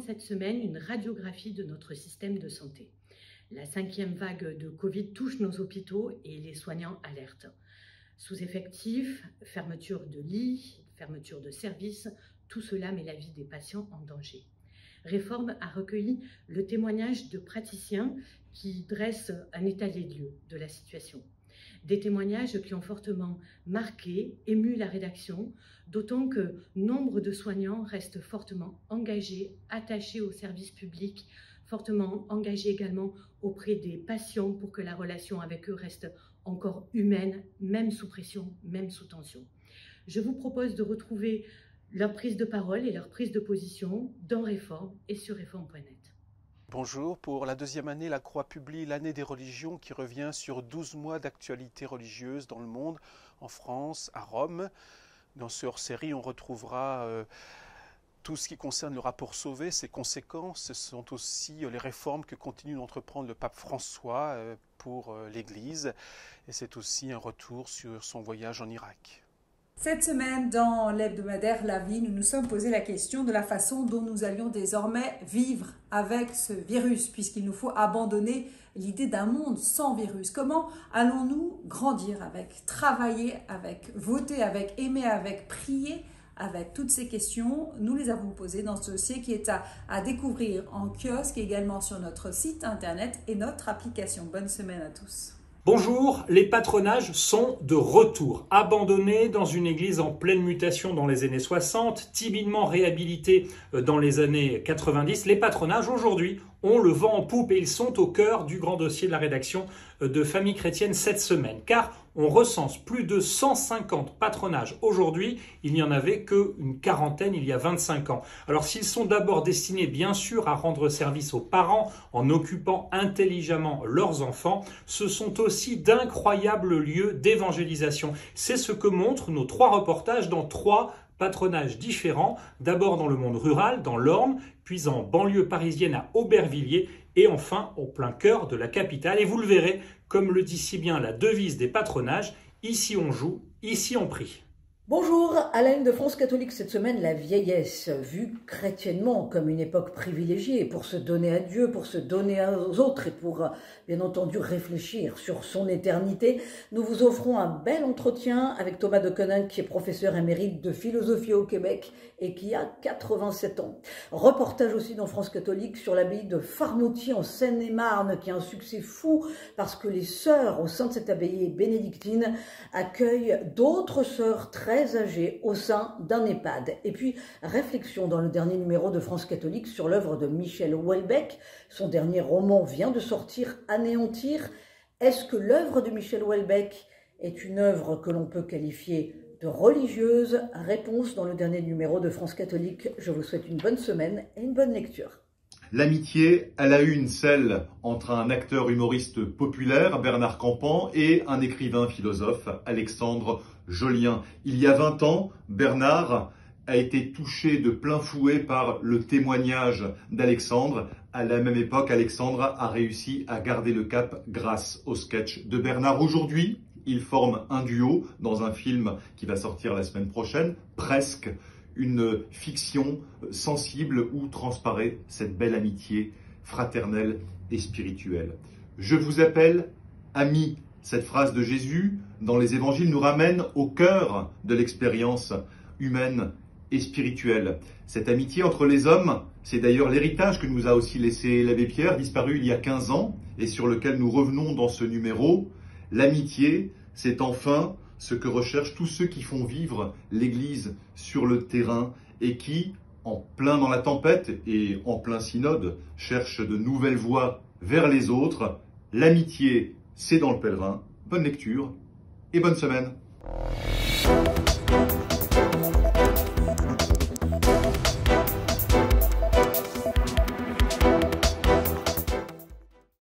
cette semaine une radiographie de notre système de santé. La 5e vague de Covid touche nos hôpitaux et les soignants alertent. Sous-effectifs, fermeture de lits, fermeture de services, tout cela met la vie des patients en danger. Réforme a recueilli le témoignage de praticiens qui dressent un état des lieux de la situation. Des témoignages qui ont fortement marqué, ému la rédaction, d'autant que nombre de soignants restent fortement engagés, attachés au service public, fortement engagés également auprès des patients pour que la relation avec eux reste encore humaine, même sous pression, même sous tension. Je vous propose de retrouver leur prise de parole et leur prise de position dans Réforme et sur réforme.net. Bonjour, pour la 2e année, la Croix publie l'année des religions qui revient sur 12 mois d'actualité religieuse dans le monde, en France, à Rome. Dans ce hors-série, on retrouvera tout ce qui concerne le rapport Sauvé, ses conséquences. Ce sont aussi les réformes que continue d'entreprendre le pape François pour l'Église. Et c'est aussi un retour sur son voyage en Irak. Cette semaine, dans l'hebdomadaire La Vie, nous nous sommes posé la question de la façon dont nous allions désormais vivre avec ce virus, puisqu'il nous faut abandonner l'idée d'un monde sans virus. Comment allons-nous grandir avec, travailler avec, voter avec, aimer avec, prier avec? Toutes ces questions, nous les avons posées dans ce dossier qui est à découvrir en kiosque et également sur notre site internet et notre application. Bonne semaine à tous. Bonjour, les patronages sont de retour. Abandonnés dans une église en pleine mutation dans les années 60, timidement réhabilités dans les années 90, les patronages aujourd'hui ont le vent en poupe et ils sont au cœur du grand dossier de la rédaction de Famille Chrétienne cette semaine. Car on recense plus de 150 patronages aujourd'hui, il n'y en avait qu'une quarantaine il y a 25 ans. Alors s'ils sont d'abord destinés bien sûr à rendre service aux parents en occupant intelligemment leurs enfants, ce sont aussi d'incroyables lieux d'évangélisation. C'est ce que montrent nos 3 reportages dans 3 patronages différents, d'abord dans le monde rural, dans l'Orne, puis en banlieue parisienne à Aubervilliers et enfin au plein cœur de la capitale. Et vous le verrez, comme le dit si bien la devise des patronages, ici on joue, ici on prie. Bonjour, à la une de France catholique cette semaine, la vieillesse, vue chrétiennement comme une époque privilégiée pour se donner à Dieu, pour se donner aux autres et pour, bien entendu, réfléchir sur son éternité. Nous vous offrons un bel entretien avec Thomas de Coninck, qui est professeur émérite de philosophie au Québec et qui a 87 ans. Reportage aussi dans France catholique sur l'abbaye de Farmoutier en Seine-et-Marne, qui a un succès fou parce que les sœurs au sein de cette abbaye bénédictine accueillent d'autres sœurs très âgées au sein d'un EHPAD. Et puis, réflexion dans le dernier numéro de France catholique sur l'œuvre de Michel Houellebecq. Son dernier roman vient de sortir, Anéantir. Est-ce que l'œuvre de Michel Houellebecq est une œuvre que l'on peut qualifier de religieuse? Réponse dans le dernier numéro de France catholique. Je vous souhaite une bonne semaine et une bonne lecture. L'amitié à la une, celle entre un acteur humoriste populaire, Bernard Campan, et un écrivain philosophe, Alexandre Jolien. Il y a 20 ans, Bernard a été touché de plein fouet par le témoignage d'Alexandre. À la même époque, Alexandre a réussi à garder le cap grâce au sketch de Bernard. Aujourd'hui, ils forment un duo dans un film qui va sortir la semaine prochaine, Presque, une fiction sensible où transparaît cette belle amitié fraternelle et spirituelle. Je vous appelle amis. Cette phrase de Jésus dans les évangiles nous ramène au cœur de l'expérience humaine et spirituelle. Cette amitié entre les hommes, c'est d'ailleurs l'héritage que nous a aussi laissé l'abbé Pierre, disparu il y a 15 ans et sur lequel nous revenons dans ce numéro. L'amitié, c'est enfin ce que recherchent tous ceux qui font vivre l'Église sur le terrain et qui, en plein dans la tempête et en plein synode, cherchent de nouvelles voies vers les autres. L'amitié, c'est dans le pèlerin. Bonne lecture et bonne semaine.